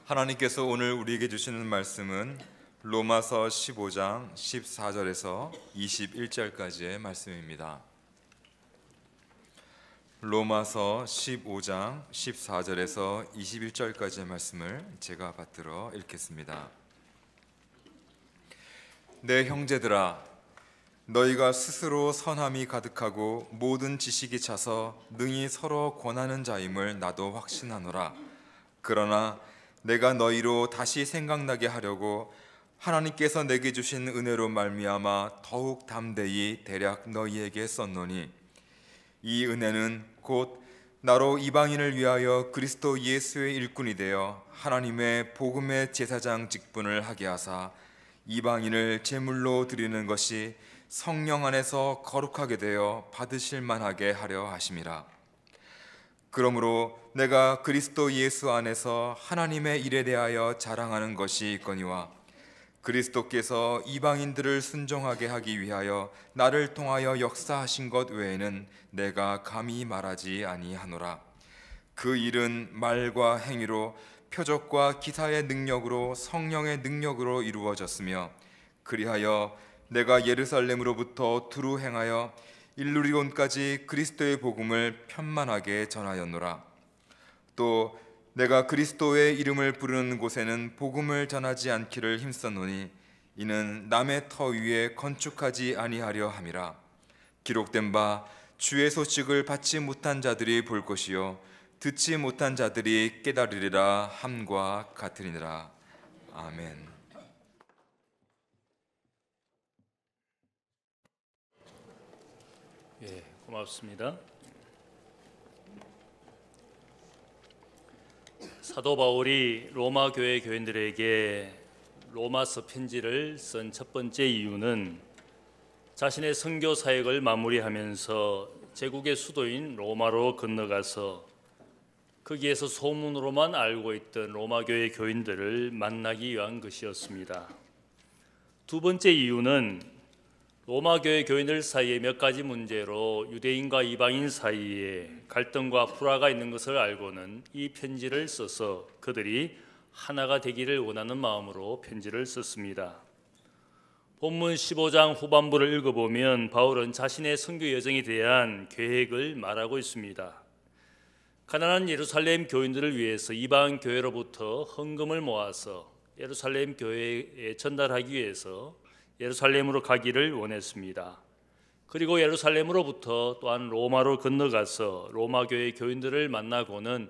하나님께서 오늘 우리에게 주시는 말씀은 로마서 15장 14절에서 21절까지의 말씀입니다. 로마서 15장 14절에서 21절까지의 말씀을 제가 받들어 읽겠습니다. 내 형제들아, 너희가 스스로 선함이 가득하고 모든 지식이 차서 능히 서로 권하는 자임을 나도 확신하노라. 그러나 내가 너희로 다시 생각나게 하려고 하나님께서 내게 주신 은혜로 말미암아 더욱 담대히 대략 너희에게 썼노니, 이 은혜는 곧 나로 이방인을 위하여 그리스도 예수의 일꾼이 되어 하나님의 복음의 제사장 직분을 하게 하사 이방인을 제물로 드리는 것이 성령 안에서 거룩하게 되어 받으실 만하게 하려 하심이라. 그러므로 내가 그리스도 예수 안에서 하나님의 일에 대하여 자랑하는 것이 있거니와, 그리스도께서 이방인들을 순종하게 하기 위하여 나를 통하여 역사하신 것 외에는 내가 감히 말하지 아니하노라. 그 일은 말과 행위로, 표적과 기사의 능력으로, 성령의 능력으로 이루어졌으며, 그리하여 내가 예루살렘으로부터 두루 행하여 일루리온까지 그리스도의 복음을 편만하게 전하였노라. 또 내가 그리스도의 이름을 부르는 곳에는 복음을 전하지 않기를 힘썼노니, 이는 남의 터 위에 건축하지 아니하려 함이라. 기록된 바 주의 소식을 받지 못한 자들이 볼 것이요 듣지 못한 자들이 깨달으리라 함과 같으리니라. 아멘. 고맙습니다. 사도 바울이 로마 교회 교인들에게 로마서 편지를 쓴 첫 번째 이유는 자신의 선교 사역을 마무리하면서 제국의 수도인 로마로 건너가서 거기에서 소문으로만 알고 있던 로마 교회 교인들을 만나기 위한 것이었습니다. 두 번째 이유는 로마 교회 교인들 사이에 몇 가지 문제로 유대인과 이방인 사이에 갈등과 불화가 있는 것을 알고는 이 편지를 써서 그들이 하나가 되기를 원하는 마음으로 편지를 썼습니다. 본문 15장 후반부를 읽어보면 바울은 자신의 선교 여정에 대한 계획을 말하고 있습니다. 가난한 예루살렘 교인들을 위해서 이방 교회로부터 헌금을 모아서 예루살렘 교회에 전달하기 위해서 예루살렘으로 가기를 원했습니다. 그리고 예루살렘으로부터 또한 로마로 건너가서 로마 교회 교인들을 만나고는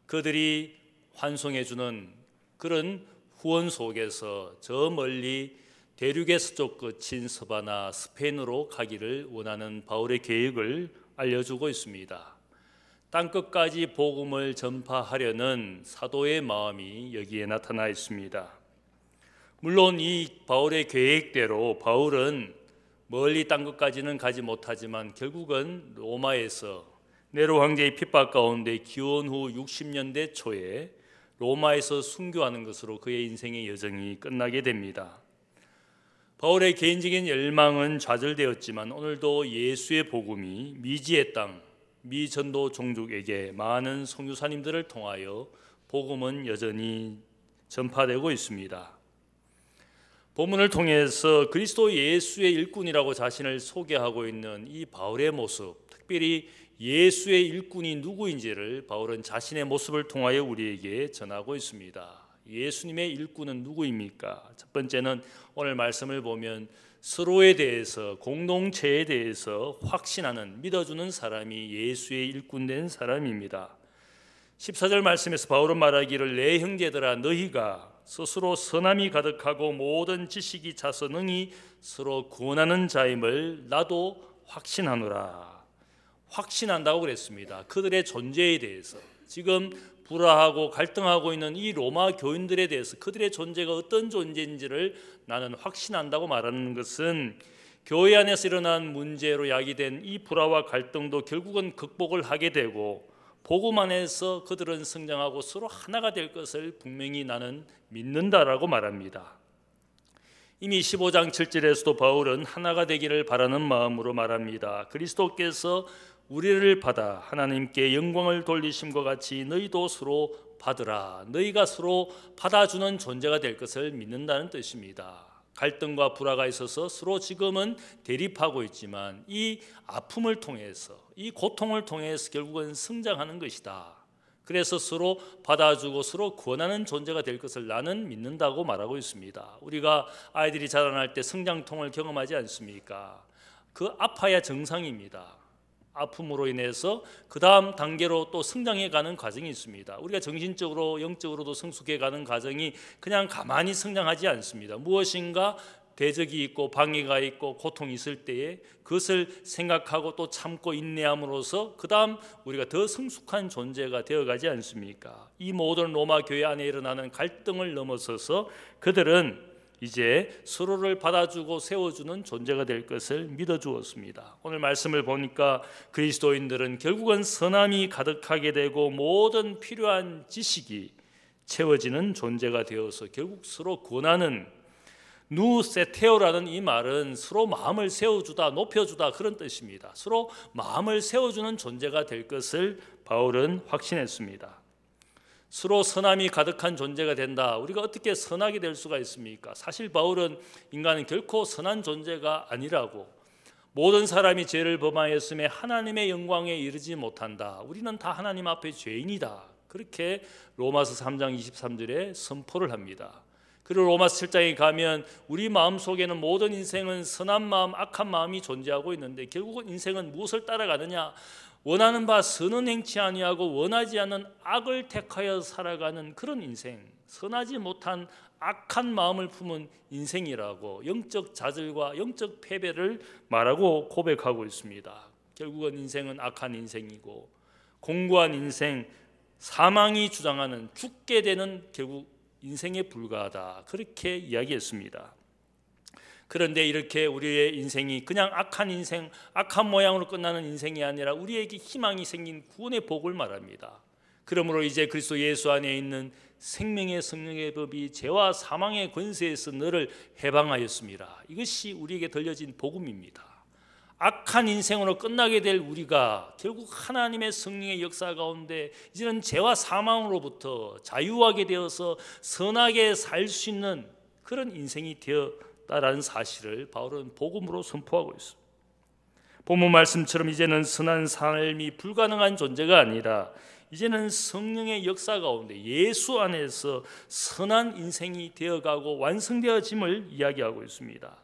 그들이 환송해주는 그런 후원 속에서 저 멀리 대륙의 서쪽 끝인 서바나 스페인으로 가기를 원하는 바울의 계획을 알려주고 있습니다. 땅끝까지 복음을 전파하려는 사도의 마음이 여기에 나타나 있습니다. 물론 이 바울의 계획대로 바울은 멀리 땅끝까지는 가지 못하지만 결국은 로마에서 네로 황제의 핍박 가운데 기원 후 60년대 초에 로마에서 순교하는 것으로 그의 인생의 여정이 끝나게 됩니다. 바울의 개인적인 열망은 좌절되었지만 오늘도 예수의 복음이 미지의 땅, 미전도 종족에게 많은 선교사님들을 통하여 복음은 여전히 전파되고 있습니다. 본문을 통해서 그리스도 예수의 일꾼이라고 자신을 소개하고 있는 이 바울의 모습, 특별히 예수의 일꾼이 누구인지를 바울은 자신의 모습을 통하여 우리에게 전하고 있습니다. 예수님의 일꾼은 누구입니까? 첫 번째는 오늘 말씀을 보면 서로에 대해서, 공동체에 대해서 확신하는, 믿어주는 사람이 예수의 일꾼된 사람입니다. 14절 말씀에서 바울은 말하기를 내 형제들아, 너희가 스스로 선함이 가득하고 모든 지식이 차서 능히 서로 구원하는 자임을 나도 확신하노라. 확신한다고 그랬습니다. 그들의 존재에 대해서, 지금 불화하고 갈등하고 있는 이 로마 교인들에 대해서 그들의 존재가 어떤 존재인지를 나는 확신한다고 말하는 것은 교회 안에서 일어난 문제로 야기된 이 불화와 갈등도 결국은 극복을 하게 되고 복음 안에서 그들은 성장하고 서로 하나가 될 것을 분명히 나는 믿는다라고 말합니다. 이미 15장 7절에서도 바울은 하나가 되기를 바라는 마음으로 말합니다. 그리스도께서 우리를 받아 하나님께 영광을 돌리심과 같이 너희도 서로 받으라. 너희가 서로 받아주는 존재가 될 것을 믿는다는 뜻입니다. 갈등과 불화가 있어서 서로 지금은 대립하고 있지만 이 아픔을 통해서, 이 고통을 통해서 결국은 성장하는 것이다. 그래서 서로 받아주고 서로 구원하는 존재가 될 것을 나는 믿는다고 말하고 있습니다. 우리가 아이들이 자라날 때 성장통을 경험하지 않습니까? 그 아파야 정상입니다. 아픔으로 인해서 그 다음 단계로 또 성장해가는 과정이 있습니다. 우리가 정신적으로 영적으로도 성숙해가는 과정이 그냥 가만히 성장하지 않습니다. 무엇인가 대적이 있고 방해가 있고 고통이 있을 때에 그것을 생각하고 또 참고 인내함으로써 그 다음 우리가 더 성숙한 존재가 되어가지 않습니까? 이 모든 로마 교회 안에 일어나는 갈등을 넘어서서 그들은 이제 서로를 받아주고 세워주는 존재가 될 것을 믿어주었습니다. 오늘 말씀을 보니까 그리스도인들은 결국은 선함이 가득하게 되고 모든 필요한 지식이 채워지는 존재가 되어서 결국 서로 구원하는, 누세테오라는 이 말은 서로 마음을 세워주다, 높여주다 그런 뜻입니다. 서로 마음을 세워주는 존재가 될 것을 바울은 확신했습니다. 서로 선함이 가득한 존재가 된다. 우리가 어떻게 선하게 될 수가 있습니까? 사실 바울은 인간은 결코 선한 존재가 아니라고, 모든 사람이 죄를 범하였음에 하나님의 영광에 이르지 못한다. 우리는 다 하나님 앞에 죄인이다. 그렇게 로마서 3장 23절에 선포를 합니다. 그리고 로마서 7장에 가면 우리 마음속에는 모든 인생은 선한 마음, 악한 마음이 존재하고 있는데 결국은 인생은 무엇을 따라가느냐? 원하는 바 선은 행치 아니하고 원하지 않는 악을 택하여 살아가는 그런 인생, 선하지 못한 악한 마음을 품은 인생이라고 영적 좌절과 영적 패배를 말하고 고백하고 있습니다. 결국은 인생은 악한 인생이고 공고한 인생, 사망이 주장하는 죽게 되는 결국 인생에 불과하다, 그렇게 이야기했습니다. 그런데 이렇게 우리의 인생이 그냥 악한 인생, 악한 모양으로 끝나는 인생이 아니라 우리에게 희망이 생긴 구원의 복을 말합니다. 그러므로 이제 그리스도 예수 안에 있는 생명의 성령의 법이 죄와 사망의 권세에서 너를 해방하였습니다. 이것이 우리에게 들려진 복음입니다. 악한 인생으로 끝나게 될 우리가 결국 하나님의 성령의 역사 가운데 이제는 죄와 사망으로부터 자유하게 되어서 선하게 살 수 있는 그런 인생이 되었다라는 사실을 바울은 복음으로 선포하고 있습니다. 본문 말씀처럼 이제는 선한 삶이 불가능한 존재가 아니라 이제는 성령의 역사 가운데 예수 안에서 선한 인생이 되어가고 완성되어짐을 이야기하고 있습니다.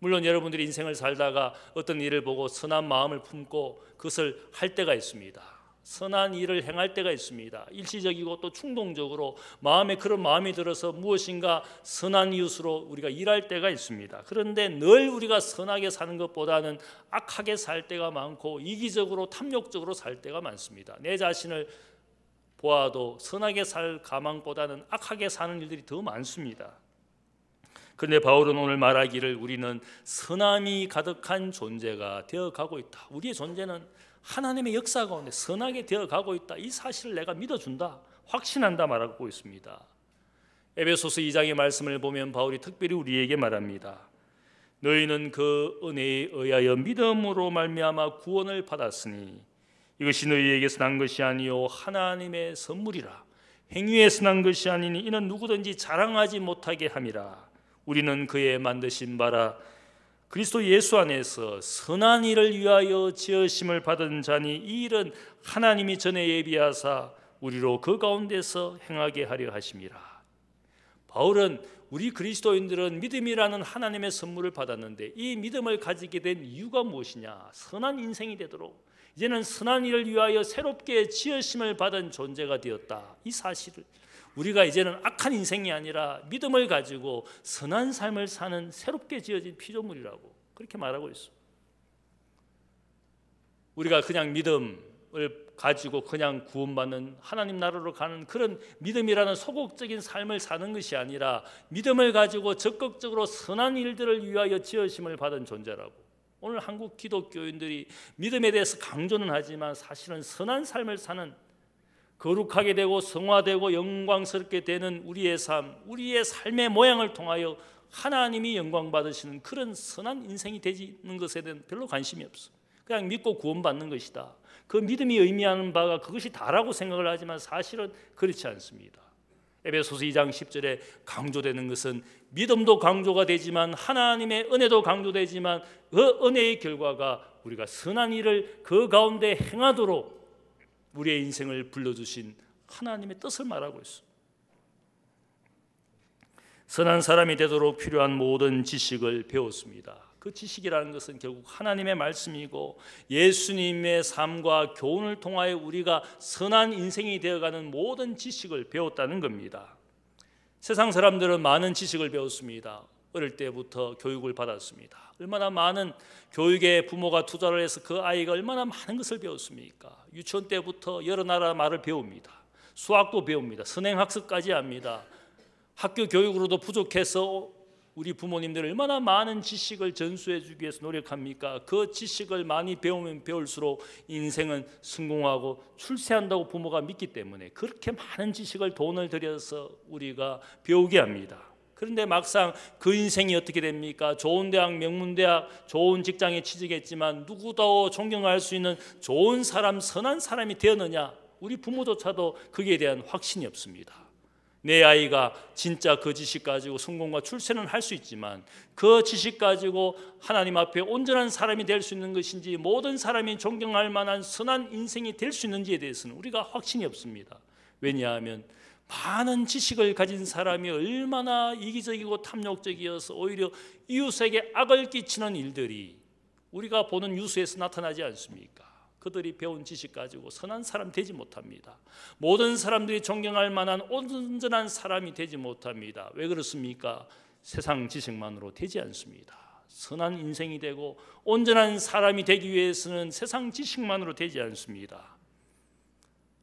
물론 여러분들이 인생을 살다가 어떤 일을 보고 선한 마음을 품고 그것을 할 때가 있습니다. 선한 일을 행할 때가 있습니다. 일시적이고 또 충동적으로 마음에 그런 마음이 들어서 무엇인가 선한 이웃으로 우리가 일할 때가 있습니다. 그런데 늘 우리가 선하게 사는 것보다는 악하게 살 때가 많고 이기적으로 탐욕적으로 살 때가 많습니다. 내 자신을 보아도 선하게 살 가망보다는 악하게 사는 일들이 더 많습니다. 그런데 바울은 오늘 말하기를 우리는 선함이 가득한 존재가 되어가고 있다. 우리의 존재는 하나님의 역사 가운데 선하게 되어가고 있다. 이 사실을 내가 믿어준다, 확신한다 말하고 있습니다. 에베소서 2장의 말씀을 보면 바울이 특별히 우리에게 말합니다. 너희는 그 은혜에 의하여 믿음으로 말미암아 구원을 받았으니 이것이 너희에게서 난 것이 아니요 하나님의 선물이라. 행위에서 난 것이 아니니 이는 누구든지 자랑하지 못하게 함이라. 우리는 그의 만드신 바라 그리스도 예수 안에서 선한 일을 위하여 지으심을 받은 자니 이 일은 하나님이 전에 예비하사 우리로 그 가운데서 행하게 하려 하심이라. 바울은 우리 그리스도인들은 믿음이라는 하나님의 선물을 받았는데 이 믿음을 가지게 된 이유가 무엇이냐? 선한 인생이 되도록 이제는 선한 일을 위하여 새롭게 지으심을 받은 존재가 되었다. 이 사실을 우리가 이제는 악한 인생이 아니라 믿음을 가지고 선한 삶을 사는 새롭게 지어진 피조물이라고 그렇게 말하고 있어. 우리가 그냥 믿음을 가지고 그냥 구원받는 하나님 나라로 가는 그런 믿음이라는 소극적인 삶을 사는 것이 아니라 믿음을 가지고 적극적으로 선한 일들을 위하여 지으심을 받은 존재라고. 오늘 한국 기독교인들이 믿음에 대해서 강조는 하지만 사실은 선한 삶을 사는, 거룩하게 되고 성화되고 영광스럽게 되는 우리의 삶, 우리의 삶의 모양을 통하여 하나님이 영광 받으시는 그런 선한 인생이 되는 것에 대한 별로 관심이 없어. 그냥 믿고 구원받는 것이다. 그 믿음이 의미하는 바가 그것이 다라고 생각을 하지만 사실은 그렇지 않습니다. 에베소서 2장 10절에 강조되는 것은 믿음도 강조가 되지만 하나님의 은혜도 강조되지만 그 은혜의 결과가 우리가 선한 일을 그 가운데 행하도록 우리의 인생을 불러주신 하나님의 뜻을 말하고 있습니다. 선한 사람이 되도록 필요한 모든 지식을 배웠습니다. 그 지식이라는 것은 결국 하나님의 말씀이고 예수님의 삶과 교훈을 통하여 우리가 선한 인생이 되어가는 모든 지식을 배웠다는 겁니다. 세상 사람들은 많은 지식을 배웠습니다. 어릴 때부터 교육을 받았습니다. 얼마나 많은 교육에 부모가 투자를 해서 그 아이가 얼마나 많은 것을 배웠습니까? 유치원 때부터 여러 나라 말을 배웁니다. 수학도 배웁니다. 선행학습까지 합니다. 학교 교육으로도 부족해서 우리 부모님들 얼마나 많은 지식을 전수해 주기 위해서 노력합니까? 그 지식을 많이 배우면 배울수록 인생은 성공하고 출세한다고 부모가 믿기 때문에 그렇게 많은 지식을 돈을 들여서 우리가 배우게 합니다. 그런데 막상 그 인생이 어떻게 됩니까? 좋은 대학, 명문대학, 좋은 직장에 취직했지만 누구도 존경할 수 있는 좋은 사람, 선한 사람이 되었느냐? 우리 부모조차도 거기에 대한 확신이 없습니다. 내 아이가 진짜 그 지식 가지고 성공과 출세는 할 수 있지만 그 지식 가지고 하나님 앞에 온전한 사람이 될 수 있는 것인지 모든 사람이 존경할 만한 선한 인생이 될 수 있는지에 대해서는 우리가 확신이 없습니다. 왜냐하면 많은 지식을 가진 사람이 얼마나 이기적이고 탐욕적이어서 오히려 이웃에게 악을 끼치는 일들이 우리가 보는 뉴스에서 나타나지 않습니까? 그들이 배운 지식 가지고 선한 사람 되지 못합니다. 모든 사람들이 존경할 만한 온전한 사람이 되지 못합니다. 왜 그렇습니까? 세상 지식만으로 되지 않습니다. 선한 인생이 되고 온전한 사람이 되기 위해서는 세상 지식만으로 되지 않습니다.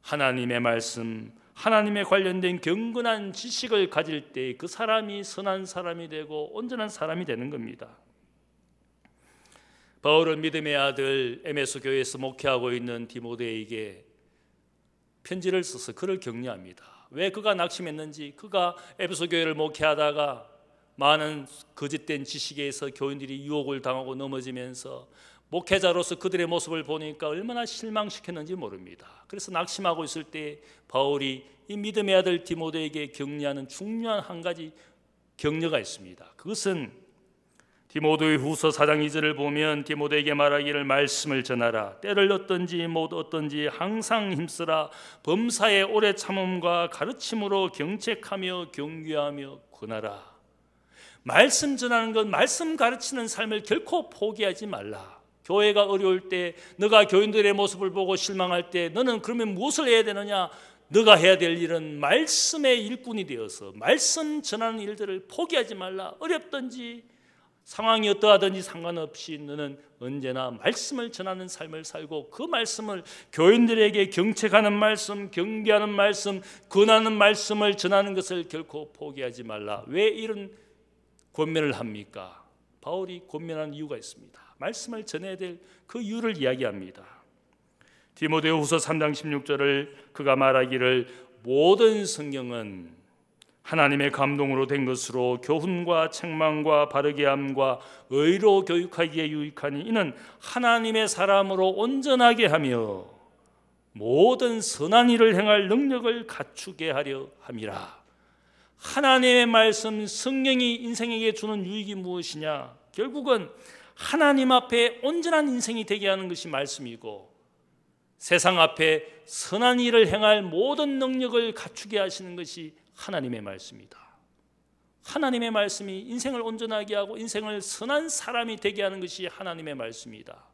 하나님의 말씀, 하나님에 관련된 경건한 지식을 가질 때 그 사람이 선한 사람이 되고 온전한 사람이 되는 겁니다. 바울은 믿음의 아들 에베소 교회에서 목회하고 있는 디모데에게 편지를 써서 그를 격려합니다. 왜 그가 낙심했는지, 그가 에베소 교회를 목회하다가 많은 거짓된 지식에 의해서 교인들이 유혹을 당하고 넘어지면서 목회자로서 그들의 모습을 보니까 얼마나 실망시켰는지 모릅니다. 그래서 낙심하고 있을 때 바울이 이 믿음의 아들 디모데에게 격려하는 중요한 한 가지 격려가 있습니다. 그것은 디모데후서 4장 2절을 보면 디모데에게 말하기를 말씀을 전하라. 때를 얻든지 못 얻든지 항상 힘쓰라. 범사에 오래 참음과 가르침으로 경책하며 경계하며 권하라. 말씀 전하는 것, 말씀 가르치는 삶을 결코 포기하지 말라. 교회가 어려울 때, 너가 교인들의 모습을 보고 실망할 때 너는 그러면 무엇을 해야 되느냐? 너가 해야 될 일은 말씀의 일꾼이 되어서 말씀 전하는 일들을 포기하지 말라. 어렵든지 상황이 어떠하든지 상관없이 너는 언제나 말씀을 전하는 삶을 살고 그 말씀을 교인들에게 경책하는 말씀, 경계하는 말씀, 권하는 말씀을 전하는 것을 결코 포기하지 말라. 왜 이런 권면을 합니까? 바울이 권면하는 이유가 있습니다. 말씀을 전해야 될 그 이유를 이야기합니다. 디모데후서 3장 16절을 그가 말하기를 모든 성경은 하나님의 감동으로 된 것으로 교훈과 책망과 바르게 함과 의로 교육하기에 유익하니 이는 하나님의 사람으로 온전하게 하며 모든 선한 일을 행할 능력을 갖추게 하려 함이라. 하나님의 말씀, 성경이 인생에게 주는 유익이 무엇이냐? 결국은 하나님 앞에 온전한 인생이 되게 하는 것이 말씀이고 세상 앞에 선한 일을 행할 모든 능력을 갖추게 하시는 것이 하나님의 말씀이다. 하나님의 말씀이 인생을 온전하게 하고 인생을 선한 사람이 되게 하는 것이 하나님의 말씀이다.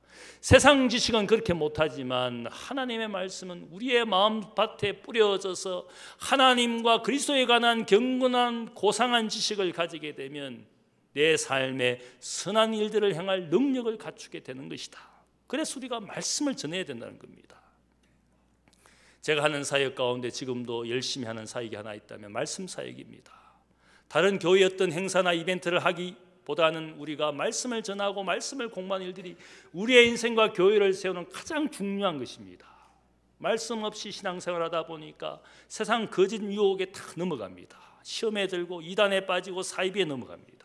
세상 지식은 그렇게 못하지만 하나님의 말씀은 우리의 마음밭에 뿌려져서 하나님과 그리스도에 관한 경건한 고상한 지식을 가지게 되면 내 삶에 선한 일들을 행할 능력을 갖추게 되는 것이다. 그래서 우리가 말씀을 전해야 된다는 겁니다. 제가 하는 사역 가운데 지금도 열심히 하는 사역이 하나 있다면 말씀 사역입니다. 다른 교회 어떤 행사나 이벤트를 하기보다는 우리가 말씀을 전하고 말씀을 공부하는 일들이 우리의 인생과 교회를 세우는 가장 중요한 것입니다. 말씀 없이 신앙생활하다 보니까 세상 거짓 유혹에 다 넘어갑니다. 시험에 들고 이단에 빠지고 사이비에 넘어갑니다.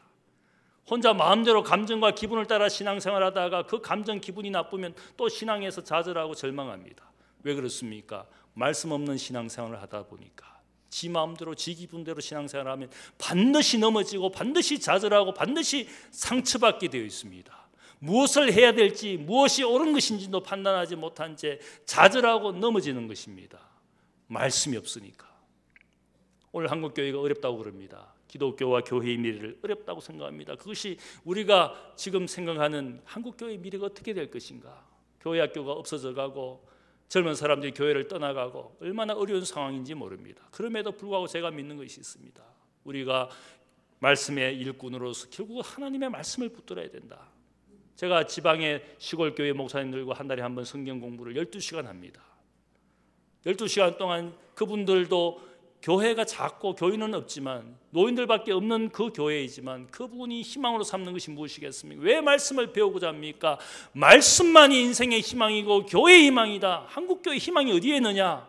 혼자 마음대로 감정과 기분을 따라 신앙생활하다가 그 감정 기분이 나쁘면 또 신앙에서 좌절하고 절망합니다. 왜 그렇습니까? 말씀 없는 신앙생활을 하다 보니까 지 마음대로 지 기분대로 신앙생활을 하면 반드시 넘어지고 반드시 좌절하고 반드시 상처받게 되어 있습니다. 무엇을 해야 될지 무엇이 옳은 것인지도 판단하지 못한 채 좌절하고 넘어지는 것입니다. 말씀이 없으니까. 오늘 한국교회가 어렵다고 그럽니다. 기독교와 교회의 미래를 어렵다고 생각합니다. 그것이 우리가 지금 생각하는 한국교회의 미래가 어떻게 될 것인가. 교회 학교가 없어져 가고 젊은 사람들이 교회를 떠나가고 얼마나 어려운 상황인지 모릅니다. 그럼에도 불구하고 제가 믿는 것이 있습니다. 우리가 말씀의 일꾼으로서 결국 하나님의 말씀을 붙들어야 된다. 제가 지방의 시골 교회 목사님들과 한 달에 한 번 성경 공부를 12시간 합니다. 12시간 동안 그분들도 교회가 작고 교인은 없지만 노인들밖에 없는 그 교회이지만 그분이 희망으로 삼는 것이 무엇이겠습니까? 왜 말씀을 배우고자 합니까? 말씀만이 인생의 희망이고 교회의 희망이다. 한국교회의 희망이 어디에 있느냐?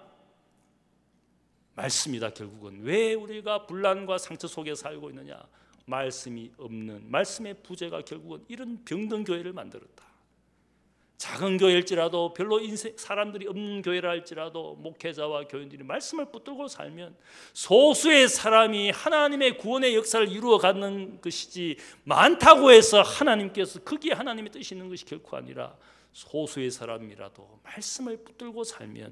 말씀이다. 결국은 왜 우리가 분란과 상처 속에 살고 있느냐? 말씀이 없는, 말씀의 부재가 결국은 이런 병든 교회를 만들었다. 작은 교회일지라도 별로 사람들이 없는 교회라 할지라도 목회자와 교인들이 말씀을 붙들고 살면 소수의 사람이 하나님의 구원의 역사를 이루어가는 것이지 많다고 해서 하나님께서 거기에 하나님의 뜻이 있는 것이 결코 아니라 소수의 사람이라도 말씀을 붙들고 살면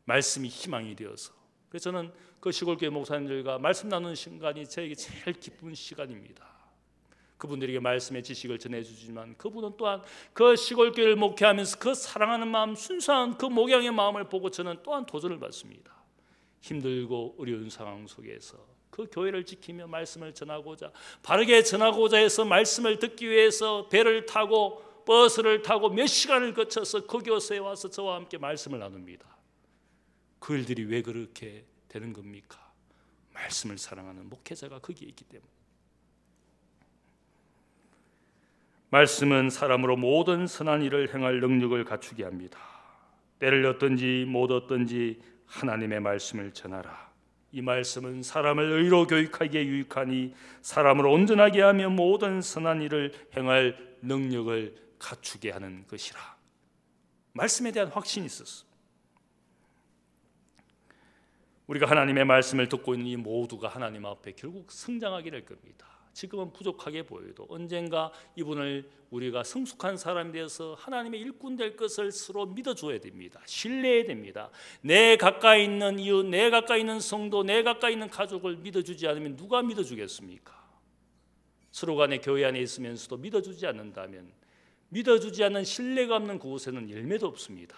말씀이 희망이 되어서, 그래서 저는 그 시골교회 목사님들과 말씀 나누는 시간이 저에게 제일 기쁜 시간입니다. 그분들에게 말씀의 지식을 전해주지만 그분은 또한 그 시골교회를 목회하면서 그 사랑하는 마음, 순수한 그 목양의 마음을 보고 저는 또한 도전을 받습니다. 힘들고 어려운 상황 속에서 그 교회를 지키며 말씀을 전하고자, 바르게 전하고자 해서 말씀을 듣기 위해서 배를 타고 버스를 타고 몇 시간을 거쳐서 그 교회에 와서 저와 함께 말씀을 나눕니다. 그 일들이 왜 그렇게 되는 겁니까? 말씀을 사랑하는 목회자가 거기에 있기 때문에. 말씀은 사람으로 모든 선한 일을 행할 능력을 갖추게 합니다. 때를 얻든지 못 얻든지 하나님의 말씀을 전하라. 이 말씀은 사람을 의로 교육하기에 유익하니 사람을 온전하게 하며 모든 선한 일을 행할 능력을 갖추게 하는 것이라. 말씀에 대한 확신이 있었어. 우리가 하나님의 말씀을 듣고 있는 이 모두가 하나님 앞에 결국 성장하게 될 겁니다. 지금은 부족하게 보여도 언젠가 이분을 우리가 성숙한 사람이 되어서 하나님의 일꾼 될 것을 서로 믿어줘야 됩니다. 신뢰해야 됩니다. 내 가까이 있는 이웃, 내 가까이 있는 성도, 내 가까이 있는 가족을 믿어주지 않으면 누가 믿어주겠습니까? 서로 간에 교회 안에 있으면서도 믿어주지 않는다면, 믿어주지 않는 신뢰가 없는 그곳에는 열매도 없습니다.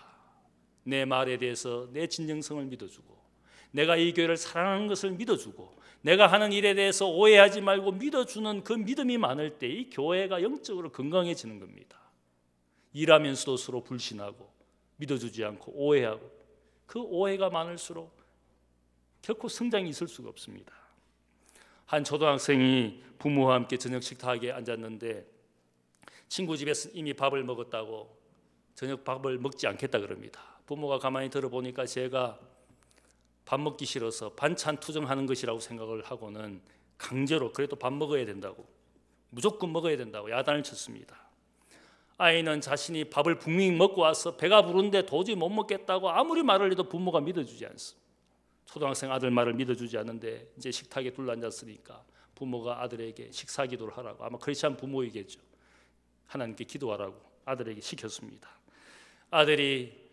내 말에 대해서 내 진정성을 믿어주고, 내가 이 교회를 사랑하는 것을 믿어주고, 내가 하는 일에 대해서 오해하지 말고 믿어주는 그 믿음이 많을 때 이 교회가 영적으로 건강해지는 겁니다. 일하면서도 서로 불신하고 믿어주지 않고 오해하고, 그 오해가 많을수록 결코 성장이 있을 수가 없습니다. 한 초등학생이 부모와 함께 저녁 식탁에 앉았는데 친구 집에서 이미 밥을 먹었다고 저녁 밥을 먹지 않겠다 그럽니다. 부모가 가만히 들어보니까 제가 밥 먹기 싫어서 반찬 투정하는 것이라고 생각을 하고는 강제로 그래도 밥 먹어야 된다고, 무조건 먹어야 된다고 야단을 쳤습니다. 아이는 자신이 밥을 분명히 먹고 와서 배가 부른데 도저히 못 먹겠다고 아무리 말을 해도 부모가 믿어주지 않습니다. 초등학생 아들 말을 믿어주지 않는데 이제 식탁에 둘러앉았으니까 부모가 아들에게 식사 기도를 하라고, 아마 크리스찬 부모이겠죠. 하나님께 기도하라고 아들에게 시켰습니다. 아들이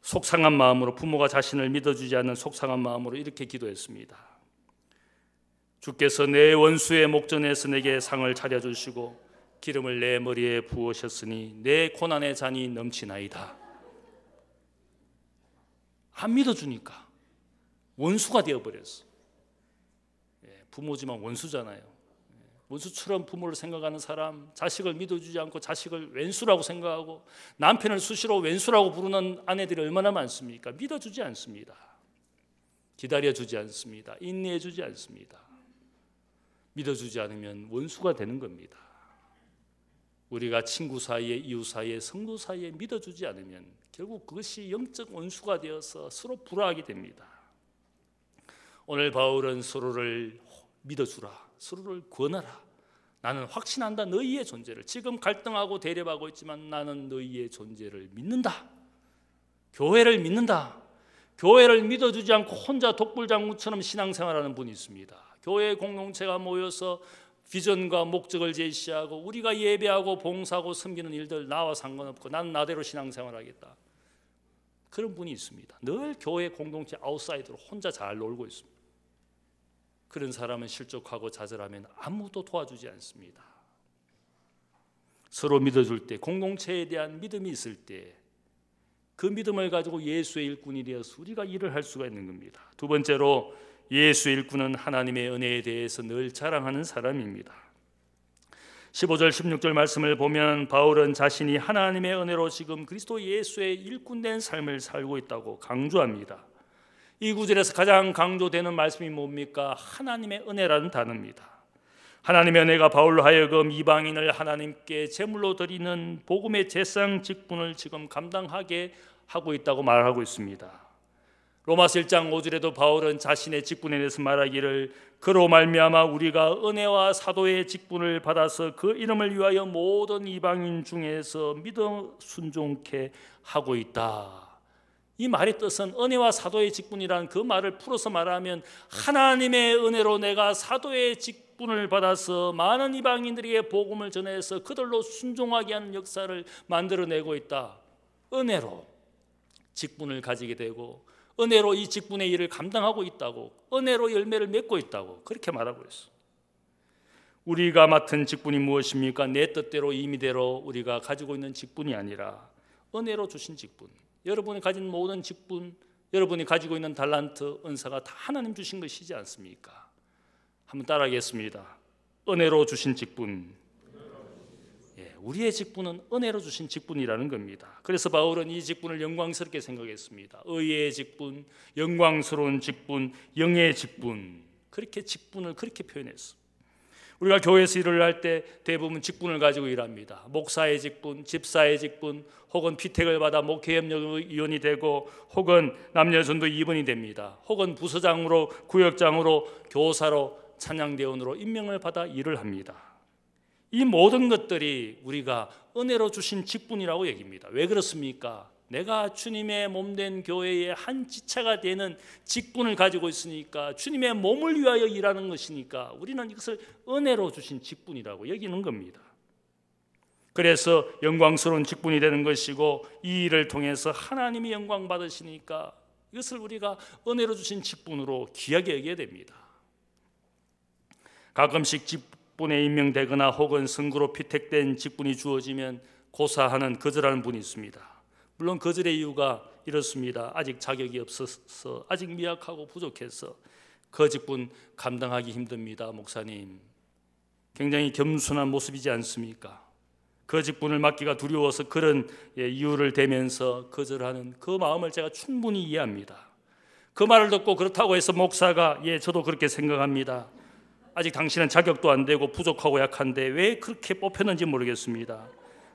속상한 마음으로, 부모가 자신을 믿어주지 않는 속상한 마음으로 이렇게 기도했습니다. 주께서 내 원수의 목전에서 내게 상을 차려주시고 기름을 내 머리에 부으셨으니 내 고난의 잔이 넘치나이다. 안 믿어주니까 원수가 되어버렸어. 부모지만 원수잖아요. 원수처럼 부모를 생각하는 사람, 자식을 믿어주지 않고 자식을 왼수라고 생각하고 남편을 수시로 왼수라고 부르는 아내들이 얼마나 많습니까? 믿어주지 않습니다. 기다려주지 않습니다. 인내해주지 않습니다. 믿어주지 않으면 원수가 되는 겁니다. 우리가 친구 사이에, 이웃 사이에, 성도 사이에 믿어주지 않으면 결국 그것이 영적 원수가 되어서 서로 불화하게 됩니다. 오늘 바울은 서로를 믿어주라, 서로를 권하라, 나는 확신한다. 너희의 존재를. 지금 갈등하고 대립하고 있지만 나는 너희의 존재를 믿는다. 교회를 믿는다. 교회를 믿어주지 않고 혼자 독불장군처럼 신앙생활하는 분이 있습니다. 교회 공동체가 모여서 비전과 목적을 제시하고 우리가 예배하고 봉사하고 섬기는 일들 나와 상관없고 나는 나대로 신앙생활하겠다. 그런 분이 있습니다. 늘 교회 공동체 아웃사이드로 혼자 잘 놀고 있습니다. 그런 사람은 실족하고 좌절하면 아무도 도와주지 않습니다. 서로 믿어줄 때, 공동체에 대한 믿음이 있을 때 그 믿음을 가지고 예수의 일꾼이 되어서 우리가 일을 할 수가 있는 겁니다. 두 번째로 예수의 일꾼은 하나님의 은혜에 대해서 늘 자랑하는 사람입니다. 15절 16절 말씀을 보면 바울은 자신이 하나님의 은혜로 지금 그리스도 예수의 일꾼된 삶을 살고 있다고 강조합니다. 이 구절에서 가장 강조되는 말씀이 뭡니까? 하나님의 은혜라는 단어입니다. 하나님의 은혜가 바울로 하여금 이방인을 하나님께 제물로 드리는 복음의 제상 직분을 지금 감당하게 하고 있다고 말하고 있습니다. 로마서 1장 5절에도 바울은 자신의 직분에 대해서 말하기를 그로 말미암아 우리가 은혜와 사도의 직분을 받아서 그 이름을 위하여 모든 이방인 중에서 믿어 순종케 하고 있다. 이 말의 뜻은 은혜와 사도의 직분이란 그 말을 풀어서 말하면 하나님의 은혜로 내가 사도의 직분을 받아서 많은 이방인들에게 복음을 전해서 그들로 순종하게 하는 역사를 만들어내고 있다. 은혜로 직분을 가지게 되고 은혜로 이 직분의 일을 감당하고 있다고, 은혜로 열매를 맺고 있다고 그렇게 말하고 있어. 우리가 맡은 직분이 무엇입니까? 내 뜻대로 임의대로 우리가 가지고 있는 직분이 아니라 은혜로 주신 직분. 여러분이 가진 모든 직분, 여러분이 가지고 있는 달란트, 은사가 다 하나님 주신 것이지 않습니까? 한번 따라하겠습니다. 은혜로 주신 직분. 우리의 직분은 은혜로 주신 직분이라는 겁니다. 그래서 바울은 이 직분을 영광스럽게 생각했습니다. 의의 직분, 영광스러운 직분, 영의 직분. 그렇게 직분을 그렇게 표현했어. 우리가 교회에서 일을 할 때 대부분 직분을 가지고 일합니다. 목사의 직분, 집사의 직분, 혹은 피택을 받아 목회협력위원이 되고, 혹은 남녀전도 2번이 됩니다. 혹은 부서장으로, 구역장으로, 교사로, 찬양대원으로 임명을 받아 일을 합니다. 이 모든 것들이 우리가 은혜로 주신 직분이라고 얘기합니다. 왜 그렇습니까? 내가 주님의 몸된 교회의 한 지체가 되는 직분을 가지고 있으니까, 주님의 몸을 위하여 일하는 것이니까 우리는 이것을 은혜로 주신 직분이라고 여기는 겁니다. 그래서 영광스러운 직분이 되는 것이고, 이 일을 통해서 하나님이 영광 받으시니까 이것을 우리가 은혜로 주신 직분으로 귀하게 여겨야 됩니다. 가끔씩 직분에 임명되거나 혹은 선거로 피택된 직분이 주어지면 고사하는, 거절하는 분이 있습니다. 물론 거절의 이유가 이렇습니다. 아직 자격이 없어서, 아직 미약하고 부족해서 그 직분 감당하기 힘듭니다. 목사님, 굉장히 겸손한 모습이지 않습니까? 그 직분을 맡기가 두려워서 그런 이유를 대면서 거절하는 그 마음을 제가 충분히 이해합니다. 그 말을 듣고 그렇다고 해서 목사가 저도 그렇게 생각합니다, 아직 당신은 자격도 안 되고 부족하고 약한데 왜 그렇게 뽑혔는지 모르겠습니다,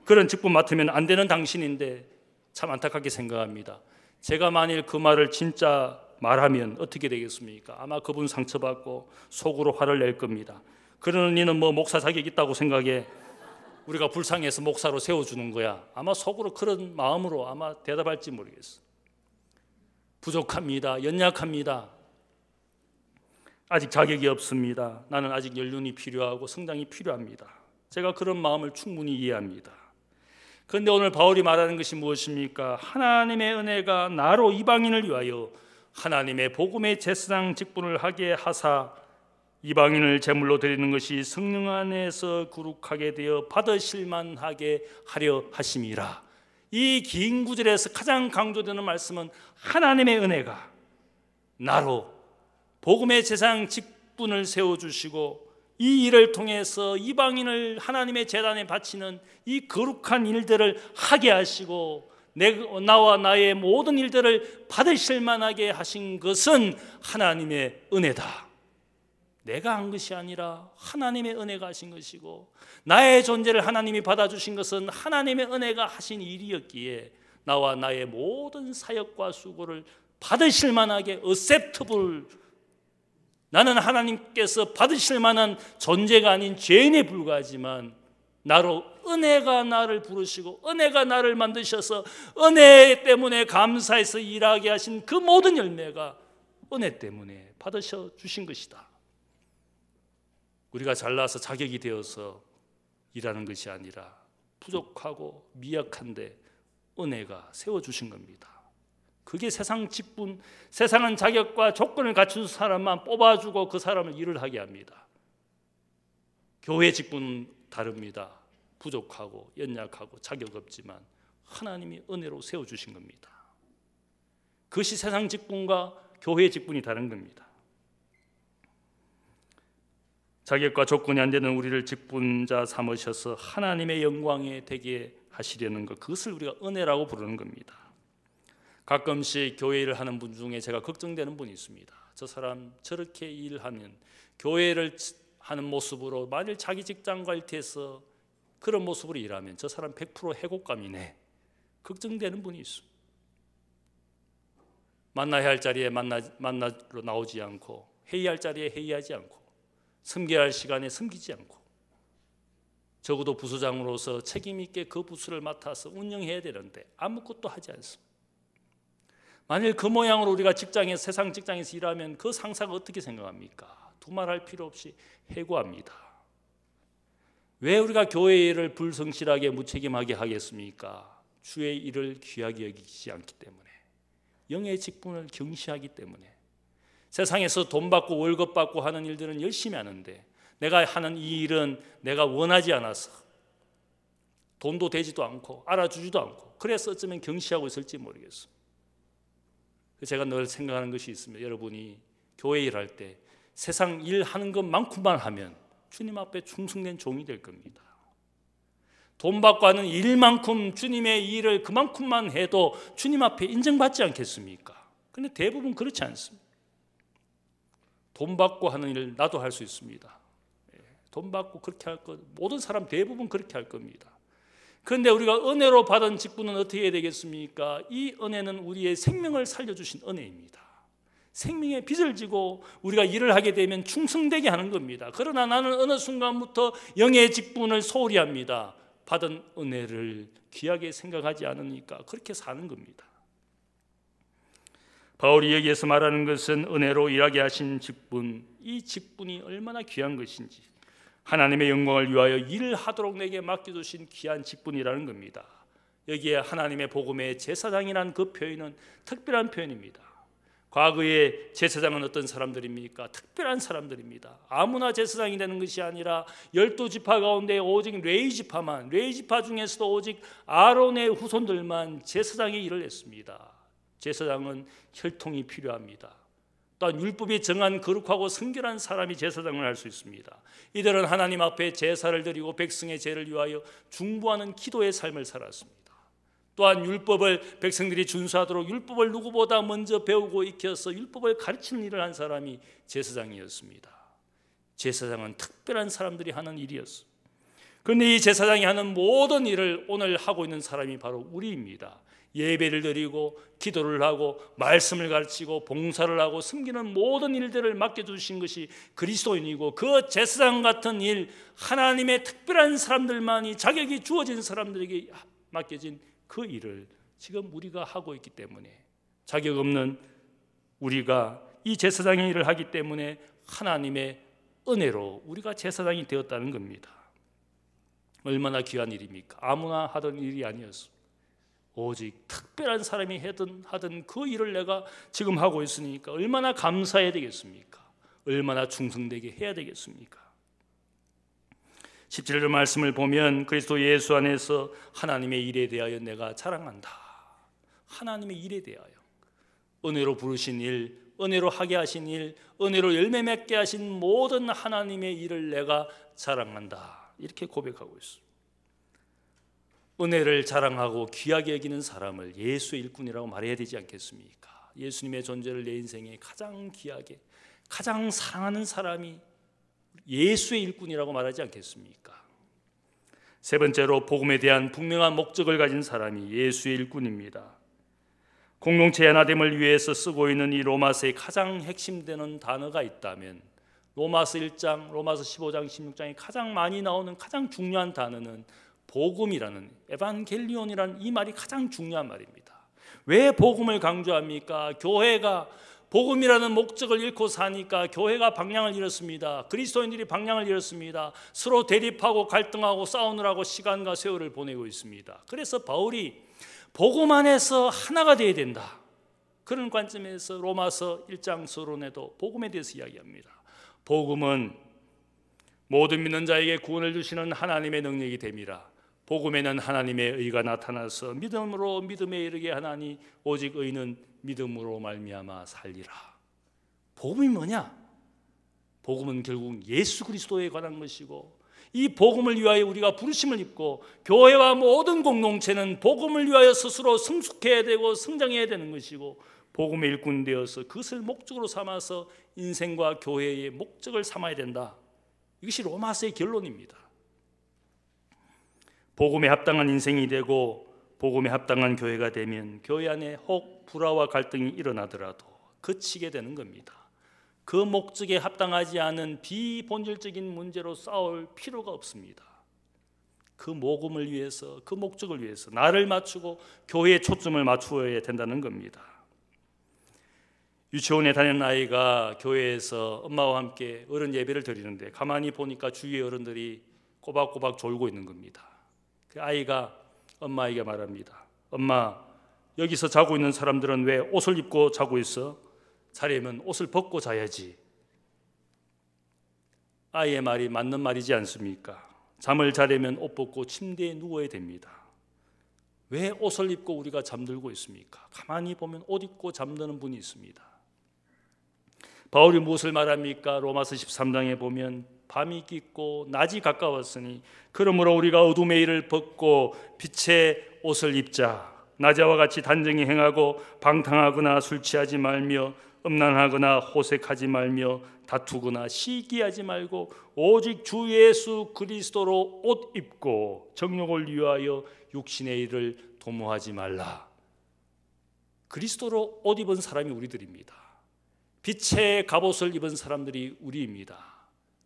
그런 직분 맡으면 안 되는 당신인데, 참 안타깝게 생각합니다. 제가 만일 그 말을 진짜 말하면 어떻게 되겠습니까? 아마 그분 상처받고 속으로 화를 낼 겁니다. 그러는 이는 뭐 목사 자격 있다고 생각해 우리가 불쌍해서 목사로 세워주는 거야, 아마 속으로 그런 마음으로 아마 대답할지 모르겠어. 부족합니다. 연약합니다. 아직 자격이 없습니다. 나는 아직 연륜이 필요하고 성장이 필요합니다. 제가 그런 마음을 충분히 이해합니다. 그런데 오늘 바울이 말하는 것이 무엇입니까? 하나님의 은혜가 나로 이방인을 위하여 하나님의 복음의 제사장 직분을 하게 하사 이방인을 제물로 드리는 것이 성령 안에서 거룩하게 되어 받으실 만하게 하려 하심이라. 이 긴 구절에서 가장 강조되는 말씀은 하나님의 은혜가 나로 복음의 제사장 직분을 세워주시고, 이 일을 통해서 이방인을 하나님의 제단에 바치는 이 거룩한 일들을 하게 하시고, 나와 나의 모든 일들을 받으실 만하게 하신 것은 하나님의 은혜다. 내가 한 것이 아니라 하나님의 은혜가 하신 것이고, 나의 존재를 하나님이 받아주신 것은 하나님의 은혜가 하신 일이었기에 나와 나의 모든 사역과 수고를 받으실 만하게 acceptable, 나는 하나님께서 받으실 만한 존재가 아닌 죄인에 불과하지만 나로 은혜가 나를 부르시고 은혜가 나를 만드셔서 은혜 때문에 감사해서 일하게 하신 그 모든 열매가 은혜 때문에 받으셔 주신 것이다. 우리가 잘나서 자격이 되어서 일하는 것이 아니라 부족하고 미약한데 은혜가 세워주신 겁니다. 그게 세상 직분, 세상은 자격과 조건을 갖춘 사람만 뽑아주고 그 사람을 일을 하게 합니다. 교회 직분은 다릅니다. 부족하고 연약하고 자격 없지만 하나님이 은혜로 세워주신 겁니다. 그것이 세상 직분과 교회 직분이 다른 겁니다. 자격과 조건이 안 되는 우리를 직분자 삼으셔서 하나님의 영광에 되게 하시려는 것, 그것을 우리가 은혜라고 부르는 겁니다. 가끔씩 교회 일을 하는 분 중에 제가 걱정되는 분이 있습니다. 저 사람 저렇게 일하면 교회를 하는 모습으로 만일 자기 직장 관리해서 그런 모습으로 일하면 저 사람 100% 해곡감이네. 걱정되는 분이 있습니다. 만나야 할 자리에 만나러 나오지 않고 회의할 자리에 회의하지 않고 섬겨야 할 시간에 섬기지 않고 적어도 부서장으로서 책임 있게 그 부서를 맡아서 운영해야 되는데 아무것도 하지 않습니다. 만일 그 모양으로 우리가 세상 직장에서 일하면 그 상사가 어떻게 생각합니까? 두말할 필요 없이 해고합니다. 왜 우리가 교회 일을 불성실하게 무책임하게 하겠습니까? 주의 일을 귀하게 여기지 않기 때문에, 영의 직분을 경시하기 때문에. 세상에서 돈 받고 월급 받고 하는 일들은 열심히 하는데 내가 하는 이 일은 내가 원하지 않아서 돈도 되지도 않고 알아주지도 않고 그래서 어쩌면 경시하고 있을지 모르겠습니다. 제가 늘 생각하는 것이 있습니다. 여러분이 교회 일할 때 세상 일하는 것만큼만 하면 주님 앞에 충성된 종이 될 겁니다. 돈 받고 하는 일만큼 주님의 일을 그만큼만 해도 주님 앞에 인정받지 않겠습니까? 그런데 대부분 그렇지 않습니다. 돈 받고 하는 일 나도 할 수 있습니다. 돈 받고 그렇게 할 것, 모든 사람 대부분 그렇게 할 겁니다. 그런데 우리가 은혜로 받은 직분은 어떻게 해야 되겠습니까? 이 은혜는 우리의 생명을 살려주신 은혜입니다. 생명의 빚을 지고 우리가 일을 하게 되면 충성되게 하는 겁니다. 그러나 나는 어느 순간부터 영의 직분을 소홀히 합니다. 받은 은혜를 귀하게 생각하지 않으니까 그렇게 사는 겁니다. 바울이 여기에서 말하는 것은 은혜로 일하게 하신 직분, 이 직분이 얼마나 귀한 것인지, 하나님의 영광을 위하여 일을 하도록 내게 맡겨주신 귀한 직분이라는 겁니다. 여기에 하나님의 복음의 제사장이라는 그 표현은 특별한 표현입니다. 과거의 제사장은 어떤 사람들입니까? 특별한 사람들입니다. 아무나 제사장이 되는 것이 아니라 12지파 가운데 오직 레위지파만, 레위지파 중에서도 오직 아론의 후손들만 제사장의 일을 했습니다. 제사장은 혈통이 필요합니다. 또한 율법이 정한 거룩하고 성결한 사람이 제사장을 할 수 있습니다. 이들은 하나님 앞에 제사를 드리고 백성의 죄를 위하여 중보하는 기도의 삶을 살았습니다. 또한 율법을 백성들이 준수하도록 율법을 누구보다 먼저 배우고 익혀서 율법을 가르치는 일을 한 사람이 제사장이었습니다. 제사장은 특별한 사람들이 하는 일이었습니다. 그런데 이 제사장이 하는 모든 일을 오늘 하고 있는 사람이 바로 우리입니다. 예배를 드리고 기도를 하고 말씀을 가르치고 봉사를 하고 섬기는 모든 일들을 맡겨주신 것이 그리스도인이고, 그 제사장 같은 일, 하나님의 특별한 사람들만이 자격이 주어진 사람들에게 맡겨진 그 일을 지금 우리가 하고 있기 때문에, 자격 없는 우리가 이 제사장의 일을 하기 때문에 하나님의 은혜로 우리가 제사장이 되었다는 겁니다. 얼마나 귀한 일입니까? 아무나 하던 일이 아니었습니다. 오직 특별한 사람이 하던 그 일을 내가 지금 하고 있으니까 얼마나 감사해야 되겠습니까? 얼마나 충성되게 해야 되겠습니까? 17절 말씀을 보면 그리스도 예수 안에서 하나님의 일에 대하여 내가 자랑한다. 하나님의 일에 대하여, 은혜로 부르신 일, 은혜로 하게 하신 일, 은혜로 열매 맺게 하신 모든 하나님의 일을 내가 자랑한다. 이렇게 고백하고 있습니다. 은혜를 자랑하고 귀하게 여기는 사람을 예수의 일꾼이라고 말해야 되지 않겠습니까? 예수님의 존재를 내 인생에 가장 귀하게, 가장 사랑하는 사람이 예수의 일꾼이라고 말하지 않겠습니까? 세 번째로 복음에 대한 분명한 목적을 가진 사람이 예수의 일꾼입니다. 공동체 하나됨을 위해서 쓰고 있는 이 로마서의 가장 핵심되는 단어가 있다면 로마서 1장, 로마서 15장, 16장에 가장 많이 나오는 가장 중요한 단어는 복음이라는, 에반겔리온이라는 이 말이 가장 중요한 말입니다. 왜 복음을 강조합니까? 교회가 복음이라는 목적을 잃고 사니까 교회가 방향을 잃었습니다. 그리스도인들이 방향을 잃었습니다. 서로 대립하고 갈등하고 싸우느라고 시간과 세월을 보내고 있습니다. 그래서 바울이 복음 안에서 하나가 되어야 된다, 그런 관점에서 로마서 1장 서론에도 복음에 대해서 이야기합니다. 복음은 모든 믿는 자에게 구원을 주시는 하나님의 능력이 됨이라. 복음에는 하나님의 의가 나타나서 믿음으로 믿음에 이르게 하나니 오직 의는 믿음으로 말미암아 살리라. 복음이 뭐냐? 복음은 결국 예수 그리스도에 관한 것이고, 이 복음을 위하여 우리가 부르심을 입고 교회와 모든 공동체는 복음을 위하여 스스로 성숙해야 되고 성장해야 되는 것이고, 복음의 일꾼 되어서 그것을 목적으로 삼아서 인생과 교회의 목적을 삼아야 된다. 이것이 로마서의 결론입니다. 복음에 합당한 인생이 되고 복음에 합당한 교회가 되면 교회 안에 혹 불화와 갈등이 일어나더라도 그치게 되는 겁니다. 그 목적에 합당하지 않은 비본질적인 문제로 싸울 필요가 없습니다. 그 복음을 위해서, 그 목적을 위해서 나를 맞추고 교회에 초점을 맞추어야 된다는 겁니다. 유치원에 다니는 아이가 교회에서 엄마와 함께 어른 예배를 드리는데 가만히 보니까 주위의 어른들이 꼬박꼬박 졸고 있는 겁니다. 그 아이가 엄마에게 말합니다. 엄마, 여기서 자고 있는 사람들은 왜 옷을 입고 자고 있어? 자려면 옷을 벗고 자야지. 아이의 말이 맞는 말이지 않습니까? 잠을 자려면 옷 벗고 침대에 누워야 됩니다. 왜 옷을 입고 우리가 잠들고 있습니까? 가만히 보면 옷 입고 잠드는 분이 있습니다. 바울이 무엇을 말합니까? 로마서 13장에 보면 밤이 깊고 낮이 가까웠으니 그러므로 우리가 어둠의 일을 벗고 빛의 옷을 입자. 낮에와 같이 단정히 행하고 방탕하거나 술 취하지 말며 음란하거나 호색하지 말며 다투거나 시기하지 말고 오직 주 예수 그리스도로 옷 입고 정욕을 위하여 육신의 일을 도모하지 말라. 그리스도로 옷 입은 사람이 우리들입니다. 빛의 갑옷을 입은 사람들이 우리입니다.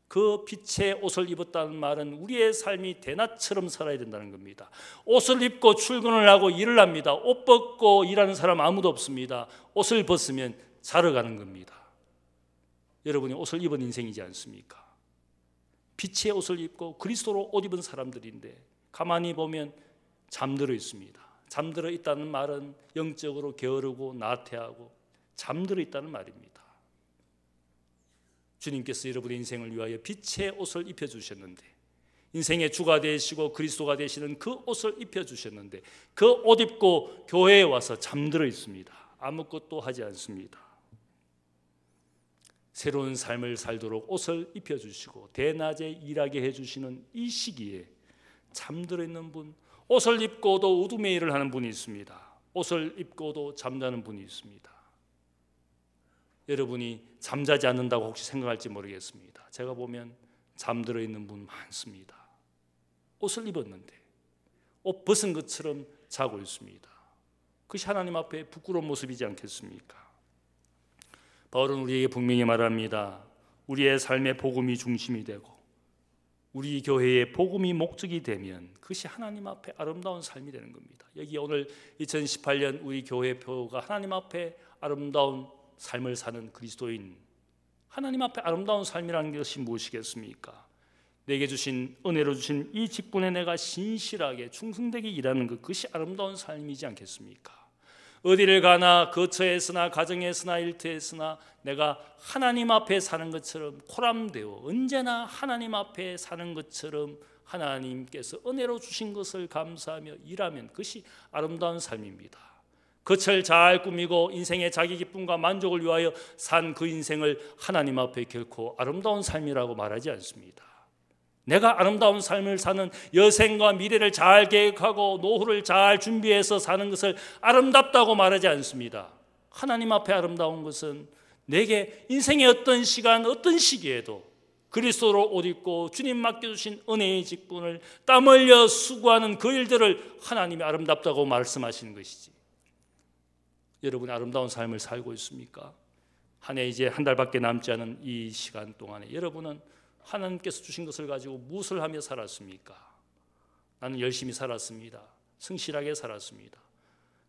그 빛의 옷을 입었다는 말은 우리의 삶이 대낮처럼 살아야 된다는 겁니다. 옷을 입고 출근을 하고 일을 합니다. 옷 벗고 일하는 사람 아무도 없습니다. 옷을 벗으면 자러 가는 겁니다. 여러분이 옷을 입은 인생이지 않습니까? 빛의 옷을 입고 그리스도로 옷 입은 사람들인데 가만히 보면 잠들어 있습니다. 잠들어 있다는 말은 영적으로 게으르고 나태하고 잠들어 있다는 말입니다. 주님께서 여러분의 인생을 위하여 빛의 옷을 입혀주셨는데, 인생의 주가 되시고 그리스도가 되시는 그 옷을 입혀주셨는데 그 옷 입고 교회에 와서 잠들어 있습니다. 아무것도 하지 않습니다. 새로운 삶을 살도록 옷을 입혀주시고 대낮에 일하게 해주시는 이 시기에 잠들어 있는 분, 옷을 입고도 어둠의 일을 하는 분이 있습니다. 옷을 입고도 잠자는 분이 있습니다. 여러분이 잠자지 않는다고 혹시 생각할지 모르겠습니다. 제가 보면 잠들어 있는 분 많습니다. 옷을 입었는데 옷 벗은 것처럼 자고 있습니다. 그것이 하나님 앞에 부끄러운 모습이지 않겠습니까? 바울은 우리에게 분명히 말합니다. 우리의 삶의 복음이 중심이 되고 우리 교회의 복음이 목적이 되면 그것이 하나님 앞에 아름다운 삶이 되는 겁니다. 여기 오늘 2018년 우리 교회표가 하나님 앞에 아름다운 삶을 사는 그리스도인, 하나님 앞에 아름다운 삶이라는 것이 무엇이겠습니까? 내게 주신 은혜로 주신 이 직분에 내가 신실하게 충성되게 일하는 것, 그것이 아름다운 삶이지 않겠습니까? 어디를 가나 거처에서나 가정에서나 일터에서나 내가 하나님 앞에 사는 것처럼 코람되어 언제나 하나님 앞에 사는 것처럼 하나님께서 은혜로 주신 것을 감사하며 일하면 그것이 아름다운 삶입니다. 겉을 잘 꾸미고 인생의 자기 기쁨과 만족을 위하여 산 그 인생을 하나님 앞에 결코 아름다운 삶이라고 말하지 않습니다. 내가 아름다운 삶을 사는 여생과 미래를 잘 계획하고 노후를 잘 준비해서 사는 것을 아름답다고 말하지 않습니다. 하나님 앞에 아름다운 것은 내게 인생의 어떤 시간 어떤 시기에도 그리스도로 옷 입고 주님 맡겨주신 은혜의 직분을 땀 흘려 수고하는 그 일들을 하나님이 아름답다고 말씀하시는 것이지, 여러분의 아름다운 삶을 살고 있습니까? 한 해 이제 한 달밖에 남지 않은 이 시간 동안에 여러분은 하나님께서 주신 것을 가지고 무엇을 하며 살았습니까? 나는 열심히 살았습니다. 성실하게 살았습니다.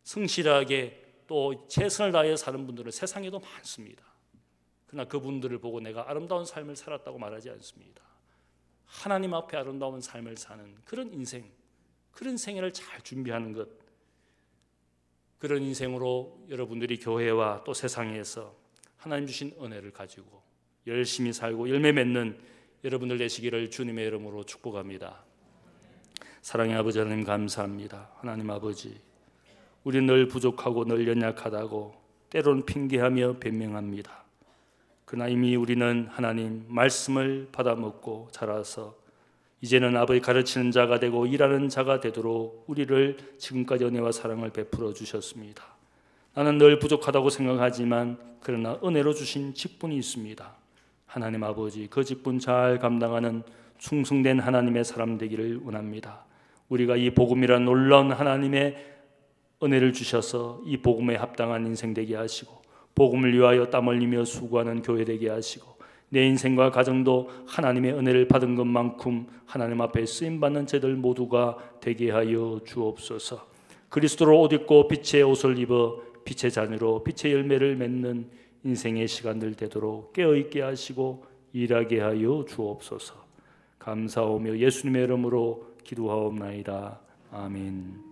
성실하게 또 최선을 다해 사는 분들은 세상에도 많습니다. 그러나 그분들을 보고 내가 아름다운 삶을 살았다고 말하지 않습니다. 하나님 앞에 아름다운 삶을 사는 그런 인생, 그런 생애를 잘 준비하는 것, 그런 인생으로 여러분들이 교회와 또 세상에서 하나님 주신 은혜를 가지고 열심히 살고 열매 맺는 여러분들 되시기를 주님의 이름으로 축복합니다. 사랑의 아버지 하나님 감사합니다. 하나님 아버지, 우리 늘 부족하고 늘 연약하다고 때로는 핑계하며 변명합니다. 그러나 이미 우리는 하나님 말씀을 받아먹고 자라서 이제는 아버지 가르치는 자가 되고 일하는 자가 되도록 우리를 지금까지 은혜와 사랑을 베풀어 주셨습니다. 나는 늘 부족하다고 생각하지만 그러나 은혜로 주신 직분이 있습니다. 하나님 아버지, 그 직분 잘 감당하는 충성된 하나님의 사람 되기를 원합니다. 우리가 이 복음이란 놀라운 하나님의 은혜를 주셔서 이 복음에 합당한 인생 되게 하시고 복음을 위하여 땀 흘리며 수고하는 교회 되게 하시고 내 인생과 가정도 하나님의 은혜를 받은 것만큼 하나님 앞에 쓰임받는 저들 모두가 되게 하여 주옵소서. 그리스도로 옷 입고 빛의 옷을 입어 빛의 자녀로 빛의 열매를 맺는 인생의 시간들 되도록 깨어있게 하시고 일하게 하여 주옵소서. 감사하며 예수님의 이름으로 기도하옵나이다. 아멘.